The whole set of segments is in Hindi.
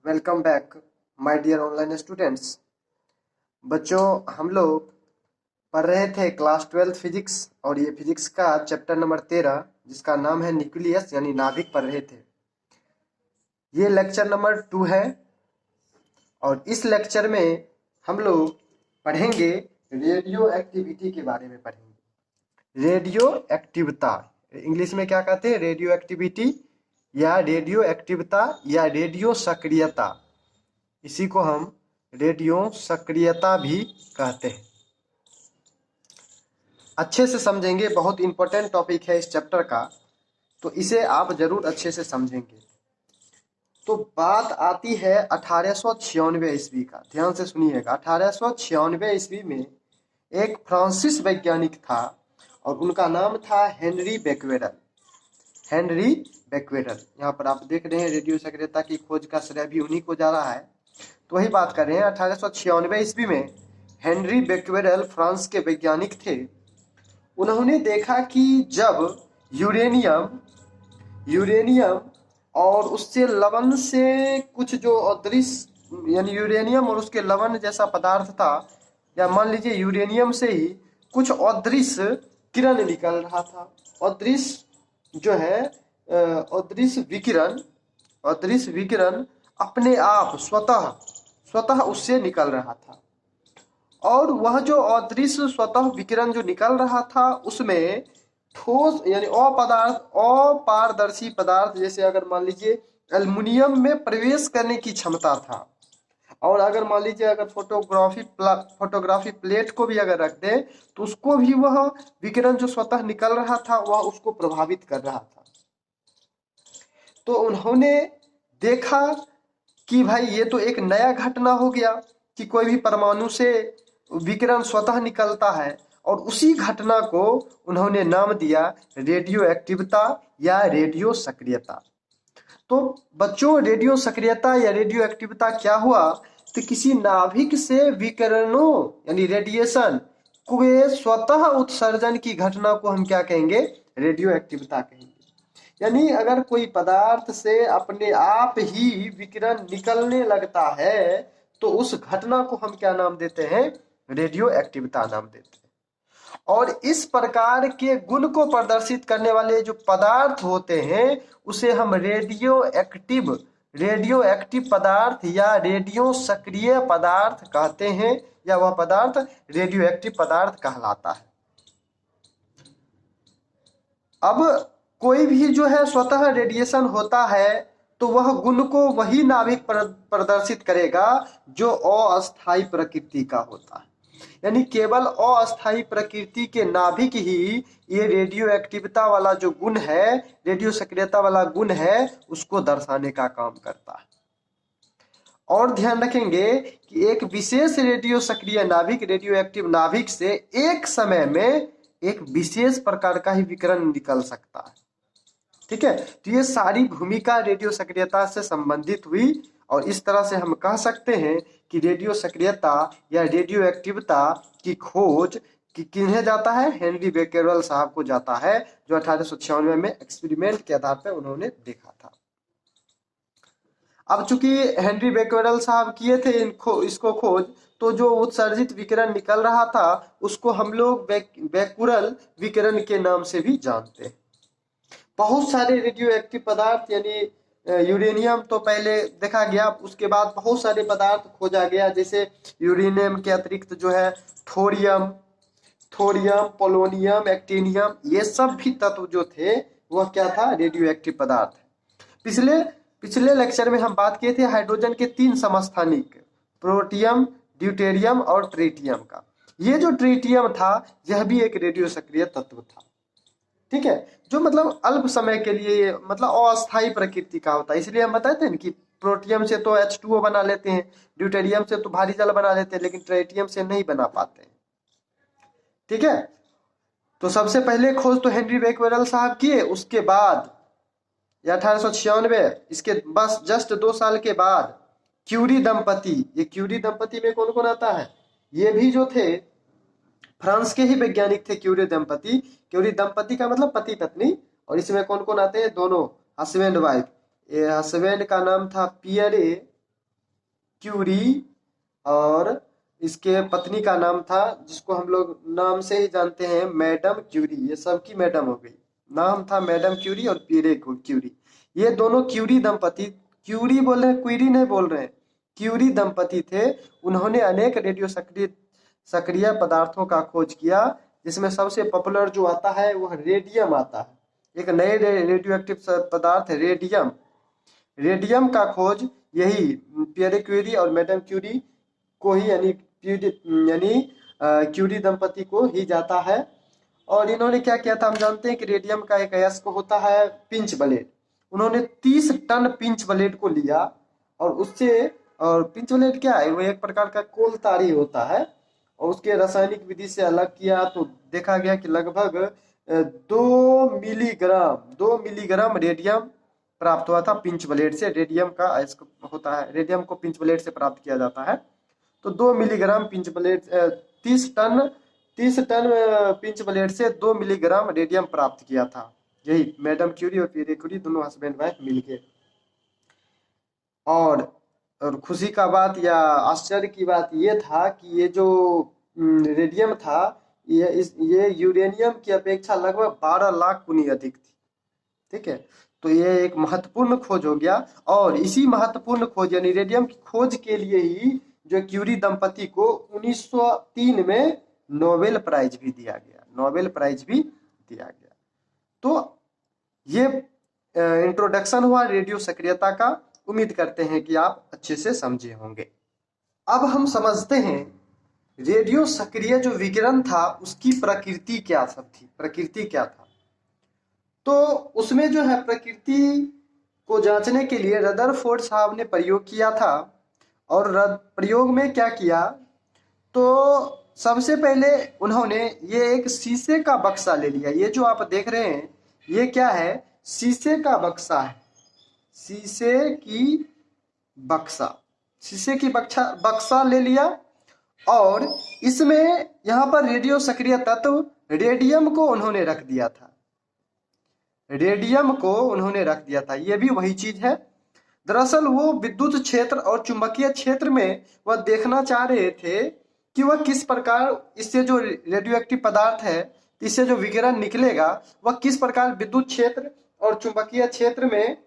Welcome back my dear online students. बच्चों, हम लोग पढ़ रहे थे क्लास 12 फिजिक्स और ये फिजिक्स का चैप्टर नंबर 13 जिसका नाम है न्यूक्लियस यानी नाभिक पढ़ रहे थे। ये लेक्चर नंबर 2 है और इस लेक्चर में हम लोग पढ़ेंगे रेडियो एक्टिविटी के बारे में पढ़ेंगे। रेडियो एक्टिवता इंग्लिश में क्या कहते हैं? रेडियो एक्टिविटी या रेडियो एक्टिवता या रेडियो सक्रियता, इसी को हम रेडियो सक्रियता भी कहते हैं। अच्छे से समझेंगे, बहुत इंपॉर्टेंट टॉपिक है इस चैप्टर का, तो इसे आप जरूर अच्छे से समझेंगे। तो बात आती है 1896 ईस्वी का। ध्यान से सुनिएगा। 1896 ईस्वी में एक फ्रांसिस वैज्ञानिक था और उनका नाम था हेनरी बेक्वेरेल। हेनरी बेक्वेरेल, यहाँ पर आप देख रहे हैं रेडियो सक्रियता की खोज का श्रेय भी उन्हीं को जा रहा है। तो वही बात कर रहे हैं। 1896 ईस्वी में हेनरी बेक्वेरेल फ्रांस के वैज्ञानिक थे। उन्होंने देखा कि जब यूरेनियम और उससे लवण से कुछ जो अदृश्य यानी यूरेनियम और उसके लवण जैसा पदार्थ था, या मान लीजिए यूरेनियम से ही कुछ अदृश्य किरण निकल रहा था। अदृश्य जो है अदृश्य विकिरण अपने आप स्वतः उससे निकल रहा था। और वह जो अदृश्य स्वतः विकिरण जो निकल रहा था उसमें ठोस यानी अपारदर्शी पदार्थ, जैसे अगर मान लीजिए एल्युमिनियम में प्रवेश करने की क्षमता था। और अगर मान लीजिए अगर फोटोग्राफी प्लेट को भी अगर रख दे तो उसको भी वह विकिरण जो स्वतः निकल रहा था वह उसको प्रभावित कर रहा था। तो उन्होंने देखा कि भाई ये तो एक नया घटना हो गया कि कोई भी परमाणु से विकिरण स्वतः निकलता है, और उसी घटना को उन्होंने नाम दिया रेडियो एक्टिवता या रेडियो सक्रियता। तो बच्चों, रेडियो सक्रियता या रेडियो एक्टिवता क्या हुआ? तो किसी नाभिक से विकिरणों यानी रेडिएशन के स्वतः उत्सर्जन की घटना को हम क्या कहेंगे? रेडियो एक्टिवता कहेंगे। यानी अगर कोई पदार्थ से अपने आप ही विकिरण निकलने लगता है तो उस घटना को हम क्या नाम देते हैं? रेडियो एक्टिवता नाम देते हैं। और इस प्रकार के गुण को प्रदर्शित करने वाले जो पदार्थ होते हैं उसे हम रेडियो एक्टिव पदार्थ या रेडियो सक्रिय पदार्थ कहते हैं, या वह पदार्थ रेडियो एक्टिव पदार्थ कहलाता है। अब कोई भी जो है स्वतः रेडिएशन होता है तो वह गुण को वही नाभिक प्रदर्शित करेगा जो अस्थायी प्रकृति का होता है। यानी केवल अस्थायी प्रकृति के नाभिक ही ये रेडियो एक्टिविता वाला जो गुण है, रेडियो सक्रियता वाला गुण है, उसको दर्शाने का काम करता है। और ध्यान रखेंगे कि एक विशेष रेडियो सक्रिय नाभिक, रेडियो एक्टिव नाभिक से एक समय में एक विशेष प्रकार का ही विकिरण निकल सकता है। ठीक है, तो ये सारी भूमिका रेडियो सक्रियता से संबंधित हुई, और इस तरह से हम कह सकते हैं कि रेडियो सक्रियता या रेडियो एक्टिवता की खोज किन्हें जाता है? हेनरी बेक्वेरेल साहब को जाता है, जो 1896 में एक्सपेरिमेंट के आधार पर उन्होंने देखा था। अब चूंकि हेनरी बेक्वेरेल साहब किए थे इसको खोज, तो जो उत्सर्जित विकिरण निकल रहा था उसको हम लोग बेक्वेरेल विकिरण के नाम से भी जानते हैं। बहुत सारे रेडियो एक्टिव पदार्थ यानी यूरेनियम तो पहले देखा गया, उसके बाद बहुत सारे पदार्थ खोजा गया, जैसे यूरेनियम के अतिरिक्त जो है थोरियम, पोलोनियम, एक्टिनियम, ये सब भी तत्व जो थे वह क्या था? रेडियो एक्टिव पदार्थ। पिछले लेक्चर में हम बात किए थे हाइड्रोजन के 3 समस्थानिक, प्रोटियम, ड्यूटेरियम और ट्रिटियम का। ये जो ट्रिटियम था यह भी एक रेडियो सक्रिय तत्व था। ठीक है, जो मतलब अल्प समय के लिए मतलब अस्थायी प्रकृति का होता है। इसलिए हम बताते हैं कि प्रोटियम से तो H2O बना लेते हैं, ड्यूटेरियम से तो भारी जल बना लेते हैं, लेकिन ट्रिटियम से नहीं बना पाते हैं। ठीक है, तो सबसे पहले खोज तो हेनरी बेक्वेरेल साहब किए, उसके बाद 1896 इसके बस जस्ट 2 साल के बाद क्यूरी दंपति, ये क्यूरी दंपति में कौन कौन आता है? ये भी जो थे फ्रांस के ही वैज्ञानिक थे क्यूरी दंपति का मतलब पति पत्नी। और इसमें कौन कौन आते हैं? दोनों हस्बैंड वाइफ। ये हस्बैंड का नाम था पियरे क्यूरी, और इसके पत्नी का नाम था, जिसको हम लोग नाम से ही जानते हैं, मैडम क्यूरी। ये सबकी मैडम हो गई। नाम था मैडम क्यूरी और पीरे क्यूरी। ये दोनों क्यूरी दंपति, क्यूरी बोल रहे हैं, क्यूरी नहीं बोल रहे हैं, क्यूरी दंपति थे। उन्होंने अनेक रेडियो सक्रिय पदार्थों का खोज किया, जिसमें सबसे पॉपुलर जो आता है वह रेडियम आता है। एक नए रेडियो एक्टिव पदार्थ रेडियम, रेडियम का खोज यही पियरे क्यूरी और मैडम क्यूरी को ही, यानी क्यूरी दंपति को ही जाता है। और इन्होंने क्या किया था हम जानते हैं कि रेडियम का एक अयस्क होता है पिंच ब्लेड। उन्होंने 30 टन पिंच ब्लेड को लिया और उससे, और पिंच ब्लेड क्या है, वो एक प्रकार का कोलतारी होता है, और उसके रासायनिक विधि से अलग किया तो देखा गया कि लगभग 2 मिलीग्राम रेडियम प्राप्त हुआ था पिंच ब्लेड से। रेडियम का अयस्क होता है, रेडियम को पिंच ब्लेड से प्राप्त किया जाता है। तो 2 milligram pinch blade, 30 ton pinch blade से 2 मिलीग्राम रेडियम प्राप्त किया था। यही मैडम क्यूरी और पीरे क्यूरी दोनों हस्बैंड वाइफ मिलके। और खुशी का बात या आश्चर्य की बात ये था कि ये जो रेडियम था, ये यूरेनियम की अपेक्षा लगभग 12 लाख गुनी अधिक थी। ठीक है, तो ये एक महत्वपूर्ण खोज हो गया। और इसी महत्वपूर्ण खोज यानी रेडियम की खोज के लिए ही जो क्यूरी दंपति को 1903 में नोबेल प्राइज भी दिया गया, नोबेल प्राइज भी दिया गया। तो ये इंट्रोडक्शन हुआ रेडियो सक्रियता का। उम्मीद करते हैं कि आप अच्छे से समझे होंगे। अब हम समझते हैं रेडियो सक्रिय जो विकिरण था उसकी प्रकृति क्या सब थी, प्रकृति क्या था। तो उसमें जो है प्रकृति को जांचने के लिए रदरफोर्ड साहब ने प्रयोग किया था। और प्रयोग में क्या किया, तो सबसे पहले उन्होंने ये एक शीशे का बक्सा ले लिया। ये जो आप देख रहे हैं ये क्या है, शीशे का बक्सा है, शीशे की बक्सा ले लिया। और इसमें यहाँ पर रेडियो सक्रिय तत्व रेडियम को उन्होंने रख दिया था, रेडियम को उन्होंने रख दिया था। ये भी वही चीज है। दरअसल वो विद्युत क्षेत्र और चुंबकीय क्षेत्र में वह देखना चाह रहे थे कि वह किस प्रकार इससे जो रेडियो एक्टिव पदार्थ है, इससे जो विकिरण निकलेगा वह किस प्रकार विद्युत क्षेत्र और चुंबकीय क्षेत्र में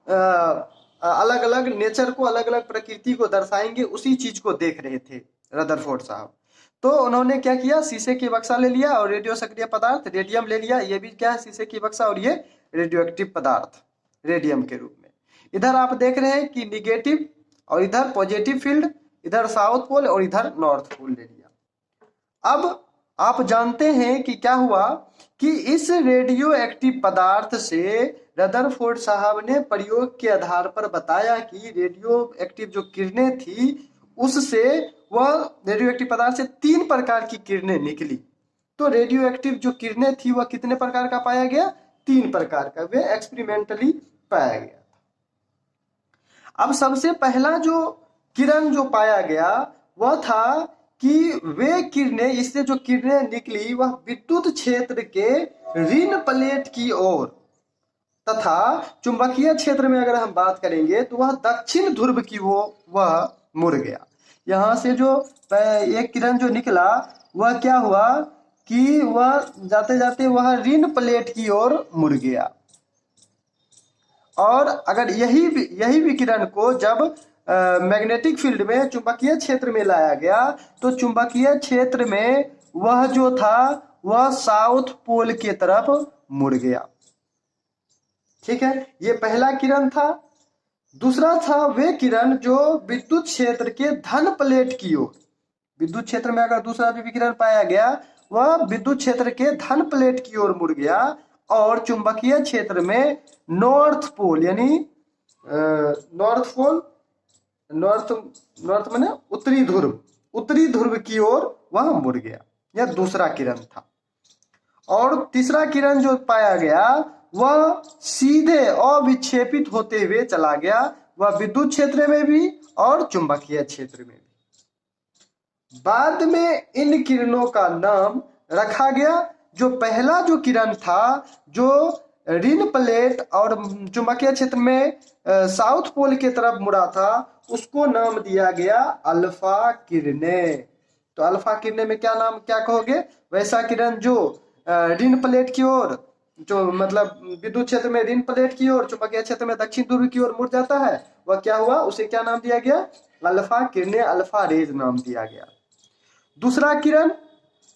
अलग अलग नेचर को, अलग अलग प्रकृति को दर्शाएंगे। उसी चीज को देख रहे थे रदरफोर्ड साहब। तो उन्होंने क्या किया, शीशे की बक्सा ले लिया और रेडियो सक्रिय पदार्थ रेडियम ले लिया। ये भी क्या है, शीशे की बक्सा, और ये रेडियो एक्टिव पदार्थ रेडियम के रूप में। इधर आप देख रहे हैं कि निगेटिव और इधर पॉजिटिव फील्ड, इधर साउथ पोल और इधर नॉर्थ पोल ले लिया। अब आप जानते हैं कि क्या हुआ कि इस रेडियो एक्टिव पदार्थ से रदरफोर्ड साहब ने प्रयोग के आधार पर बताया कि रेडियो एक्टिव जो किरणें थी उससे वह रेडियो एक्टिव पदार्थ से 3 प्रकार की किरणें निकली। तो रेडियो एक्टिव जो किरणें थी वह कितने प्रकार का पाया गया, 3 प्रकार का, वे एक्सपेरिमेंटली पाया गया। अब सबसे पहला जो किरण जो पाया गया वह था कि वे किरणें, इससे जो किरणें निकली वह विद्युत क्षेत्र के ऋण प्लेट की ओर तथा चुंबकीय क्षेत्र में अगर हम बात करेंगे तो वह दक्षिण ध्रुव की वह मुड़ गया। यहाँ से जो एक किरण जो निकला वह क्या हुआ कि वह जाते जाते वह ऋण प्लेट की ओर मुड़ गया। और अगर यही विकिरण को जब मैग्नेटिक फील्ड में, चुंबकीय क्षेत्र में लाया गया तो चुंबकीय क्षेत्र में वह जो था वह साउथ पोल की तरफ मुड़ गया। ठीक है, ये पहला किरण था। दूसरा था वे किरण जो विद्युत क्षेत्र के धन प्लेट की ओर, विद्युत क्षेत्र में अगर दूसरा भी विकिरण पाया गया वह विद्युत क्षेत्र के धन प्लेट की ओर मुड़ गया। और चुंबकीय क्षेत्र में नॉर्थ पोल, यानी नॉर्थ माने उत्तरी ध्रुव की ओर वह मुड़ गया। यह दूसरा किरण था। और तीसरा किरण जो पाया गया वह सीधे अविक्षेपित होते हुए चला गया, वह विद्युत क्षेत्र में भी और चुंबकीय क्षेत्र में भी। बाद में इन किरणों का नाम रखा गया। जो पहला जो किरण था जो ऋण प्लेट और चुंबकीय क्षेत्र में साउथ पोल की तरफ मुड़ा था, उसको नाम दिया गया अल्फा किरणें। तो अल्फा किरणें में क्या नाम क्या कहोगे? वैसा किरण जो ऋण प्लेट की ओर, जो मतलब विद्युत क्षेत्र में ऋण प्लेट की ओर, चुंबकीय क्षेत्र में दक्षिण ध्रुव की ओर मुड़ जाता है, वह क्या हुआ? उसे क्या नाम दिया गया? अल्फा किरणें, अल्फा रेज नाम दिया गया। दूसरा किरण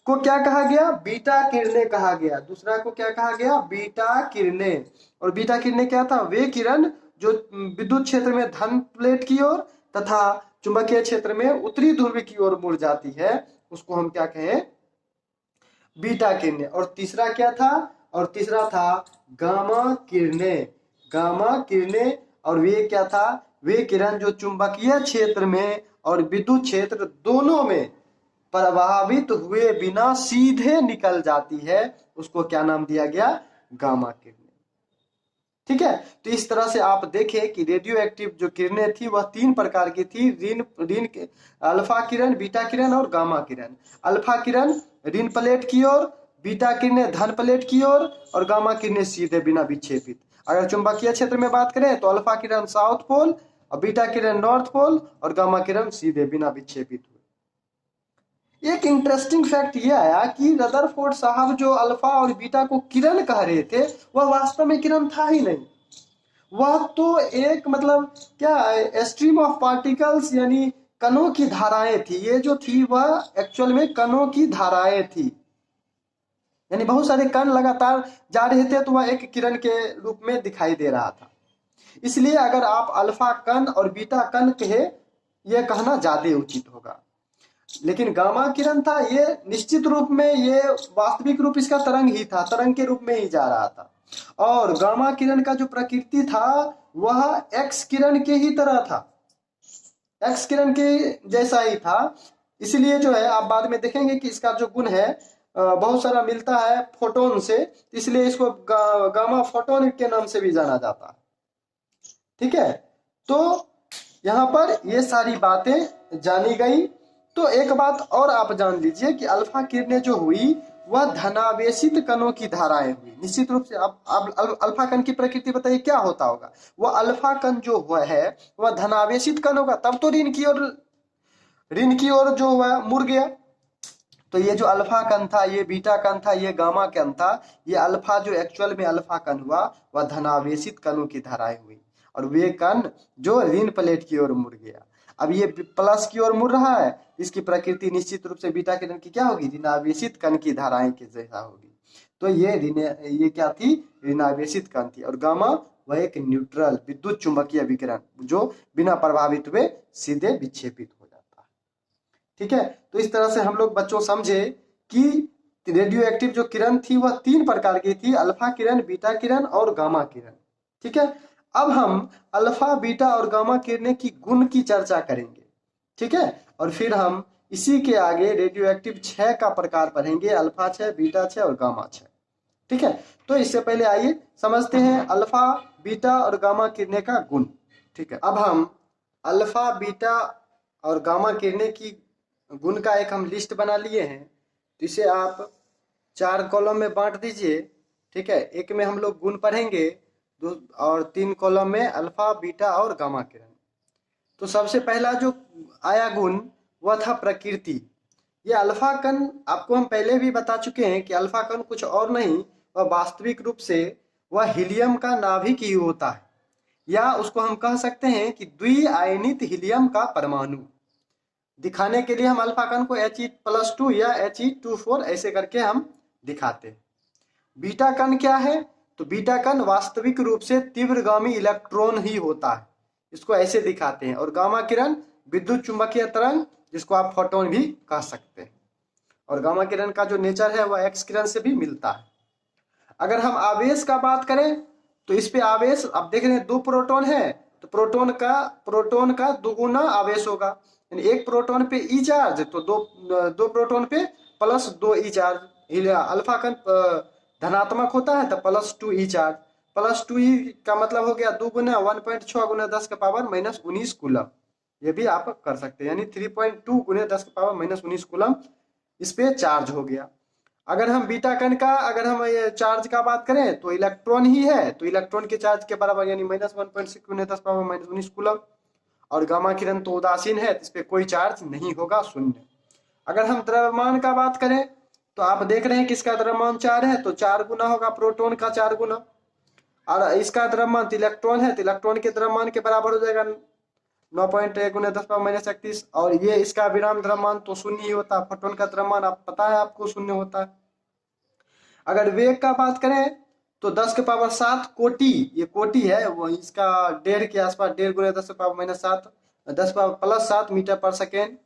को क्या कहा गया? बीटा किरणें कहा गया। दूसरा को क्या कहा गया? बीटा किरणें। और बीटा किरणें क्या था? वे किरण जो विद्युत क्षेत्र में धन प्लेट की ओर तथा चुंबकीय क्षेत्र में उत्तरी ध्रुव की ओर मुड़ जाती है, उसको हम क्या कहें? बीटा किरणें। और तीसरा क्या था? और तीसरा था गामा किरणें। गामा किरणें, और वे क्या था? वे किरण जो चुंबकीय क्षेत्र में और विद्युत क्षेत्र दोनों में प्रभावित हुए बिना सीधे निकल जाती है, उसको क्या नाम दिया गया? गामा किरणें। ठीक है, तो इस तरह से आप देखें कि रेडियो एक्टिव जो किरणें थी वह तीन प्रकार की थी, ऋण ऋण अल्फा किरण, बीटा किरण और गामा किरण। अल्फा किरण ऋण प्लेट की ओर, बीटा किरणें धन प्लेट की ओर, और गामा किरणें सीधे बिना विक्षेपित। अगर चुंबकीय क्षेत्र में बात करें तो अल्फा किरण साउथ पोल और बीटा किरण नॉर्थ पोल और गामा किरण सीधे बिना विक्षेपित हुए। एक इंटरेस्टिंग फैक्ट ये आया कि रदरफोर्ड साहब जो अल्फा और बीटा को किरण कह रहे थे, वह वास्तव में किरण था ही नहीं। वह तो एक मतलब क्या स्ट्रीम ऑफ पार्टिकल्स यानी कणों की धाराएं थी। ये जो थी वह एक्चुअल में कणों की धाराएं थी, यानी बहुत सारे कण लगातार जा रहे थे, तो वह एक किरण के रूप में दिखाई दे रहा था। इसलिए अगर आप अल्फा कण और बीटा कण कहे, यह कहना ज्यादा उचित होगा। लेकिन गामा किरण था, ये निश्चित रूप में ये वास्तविक रूप इसका तरंग ही था, तरंग के रूप में ही जा रहा था। और गामा किरण का जो प्रकृति था वह एक्स किरण के ही तरह था, एक्स किरण के जैसा ही था। इसलिए जो है आप बाद में देखेंगे कि इसका जो गुण है बहुत सारा मिलता है फोटोन से, इसलिए इसको गामा फोटोन के नाम से भी जाना जाता है। ठीक है, तो यहाँ पर ये सारी बातें जानी गई। तो एक बात और आप जान लीजिए कि अल्फा किरणें जो हुई वह धनावेशित कणों की धाराएं हुई। निश्चित रूप से अब अल्फा कण की प्रकृति बताइए क्या होता होगा? वह अल्फा कण जो हुआ है वह धनावेशित कण होगा, तब तो ऋण की ओर जो हुआ मुड़ गया। तो ये जो अल्फा कण था, ये बीटा कण था, ये गामा कण था, ये अल्फा जो एक्चुअल में अल्फा कण हुआ वह धनावेशित कणों की धाराएं हुई, और वे कण जो ऋण प्लेट की ओर मुड़ गया। अब ये प्लस की ओर मुड़ रहा है, इसकी प्रकृति निश्चित रूप से बीटा किरण की क्या होगी? ऋणावेशित कण की धाराएं के जैसा होगी। तो ये क्या थी? ऋणावेशित कण थी। और गामा वह एक न्यूट्रल विद्युत चुंबकीय विकिरण जो बिना प्रभावित हुए सीधे विक्षेपित हो जाता है। ठीक है, तो इस तरह से हम लोग बच्चों समझे कि रेडियो एक्टिव जो किरण थी वह तीन प्रकार की थी, अल्फा किरण, बीटा किरण और गामा किरण। ठीक है, अब हम अल्फा, बीटा और गामा किरणें की गुण की चर्चा करेंगे। ठीक है, और फिर हम इसी के आगे रेडियो एक्टिव 6 का प्रकार पढ़ेंगे, अल्फा 6, बीटा 6 और गामा 6। ठीक है, तो इससे पहले आइए समझते हैं अल्फा, बीटा और गामा किरणें का गुण। ठीक है, अब हम अल्फा, बीटा और गामा किरणें की गुण का एक हम लिस्ट बना लिए हैं, तो इसे आप 4 कॉलम में बांट दीजिए। ठीक है, एक में हम लोग गुण पढ़ेंगे और 3 कॉलम में अल्फा, बीटा और गामा किरण। तो सबसे पहला जो आया गुण वह था प्रकृति। ये अल्फा कण आपको हम पहले भी बता चुके हैं कि अल्फा कण कुछ और नहीं, वह वास्तविक रूप से वह हीलियम का नाभिक ही होता है, या उसको हम कह सकते हैं कि द्विआयनित हीलियम का परमाणु। दिखाने के लिए हम अल्फा कण को He+2 या He2+4 ऐसे करके हम दिखाते हैं। बीटा कण क्या है? तो बीटा कण वास्तविक रूप से तीव्रगामी इलेक्ट्रॉन ही होता है, इसको ऐसे दिखाते हैं। और गामा किरण विद्युत चुंबकीय तरंग, जिसको आप फोटोन भी कह सकते हैं। और गामा किरण का जो नेचर है वह एक्स किरण से भी मिलता है। अगर हम आवेश का बात करें तो इस पे आवेश आप देख रहे हैं 2 प्रोटॉन है, तो प्रोटॉन का दुगुना आवेश होगा, यानी एक प्रोटॉन पे ई चार्ज, तो दो प्रोटॉन पे +2 ई चार्ज। अल्फा कण धनात्मक होता है तो +2 ई चार्ज, +2 ई का मतलब हो गया 2 गुना 1.6 गुना 10⁻⁻19 कूलम। ये भी आप कर सकते हैं, यानी 3.2 गुना 10⁻⁻19 कूलम इस पे चार्ज हो गया। अगर हम बीटा कण का अगर हम ये चार्ज का बात करें तो इलेक्ट्रॉन ही है, तो इलेक्ट्रॉन के चार्ज के बराबर यानी -1.6 × 10⁻⁻19 कूलम। और गामा किरण तो उदासीन है, इस पे कोई चार्ज नहीं होगा, शून्य। अगर हम द्रव्यमान का बात करें तो आप देख रहे हैं कि इसका द्रव्यमान 4 है, तो 4 गुना होगा प्रोटॉन का 4 गुना। और इसका द्रव्यमान इलेक्ट्रॉन है, तो इलेक्ट्रॉन के द्रव्यमान के बराबर हो जाएगा 9.1 × 10⁻31। और ये इसका विराम द्रव्यमान तो शून्य ही होता है। फोटोन का द्रव्यमान आप पता है आपको शून्य होता है। अगर वेग का बात करें तो 10⁻7 कोटि, ये कोटि है वो इसका 1.5 के आसपास, 1.5 × 10⁻7 10⁻+7 मीटर पर सेकेंड।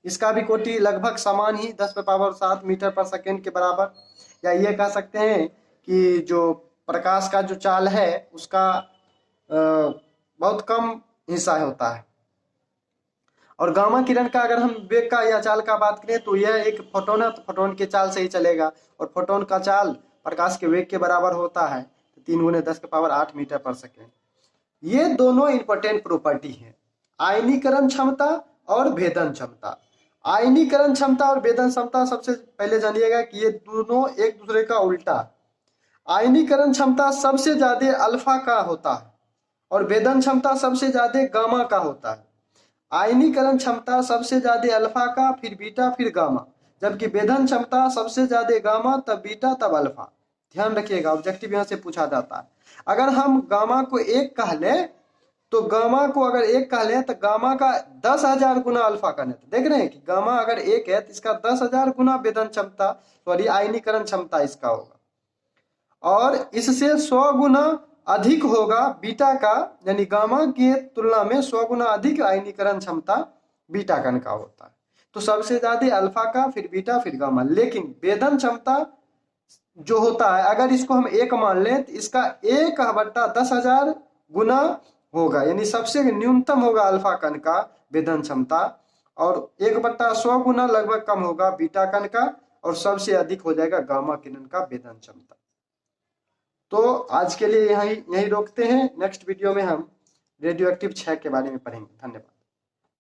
इसका भी कोटि लगभग समान ही 10⁻7 मीटर पर सेकेंड के बराबर। या ये कह सकते हैं कि जो प्रकाश का जो चाल है उसका बहुत कम हिस्सा होता है। और गामा किरण का अगर हम वेग का या चाल का बात करें तो यह एक फोटोन है, तो फोटोन के चाल से ही चलेगा। और फोटोन का चाल प्रकाश के वेग के बराबर होता है, तो 3 × 10⁸ मीटर पर सेकेंड। ये दोनों इंपॉर्टेंट प्रॉपर्टी है, आयनीकरण क्षमता और भेदन क्षमता। आयनीकरण क्षमता और भेदन क्षमता सबसे पहले जानिएगा कि ये दोनों एक दूसरे का उल्टा। आयनीकरण क्षमता सबसे ज्यादा अल्फा का होता है और भेदन क्षमता सबसे ज्यादा गामा का होता है। आयनीकरण क्षमता सबसे ज्यादा अल्फा का, फिर बीटा, फिर गामा, जबकि भेदन क्षमता सबसे ज्यादा गामा, तब बीटा, तब अल्फा। ध्यान रखिएगा, ऑब्जेक्टिव यहाँ से पूछा जाता है। अगर हम गामा को 1 कह ले तो गामा को अगर 1 कह ले तो गामा का 10,000 गुना अल्फा का नहीं। देख रहे हैं कि गामा अगर 1 है तो इसका 10,000 गुना भेदन क्षमता सॉरी आयनीकरण क्षमता इसका होगा। और इससे 100 गुना अधिक होगा बीटा का, यानी गामा की तुलना में 100 गुना अधिक आयनीकरण क्षमता बीटा कण का होता है। तो सबसे ज्यादा अल्फा का, फिर बीटा, फिर गामा। लेकिन भेदन क्षमता जो होता है अगर इसको हम 1 मान लें तो इसका 1/10,000 गुना होगा, यानी सबसे न्यूनतम होगा अल्फा कण का भेदन क्षमता, और 1/100 गुना लगभग कम होगा बीटा कण का, और सबसे अधिक हो जाएगा गामा किरण का भेदन क्षमता। तो आज के लिए यही रोकते हैं। नेक्स्ट वीडियो में हम रेडियो एक्टिव 6 के बारे में पढ़ेंगे। धन्यवाद।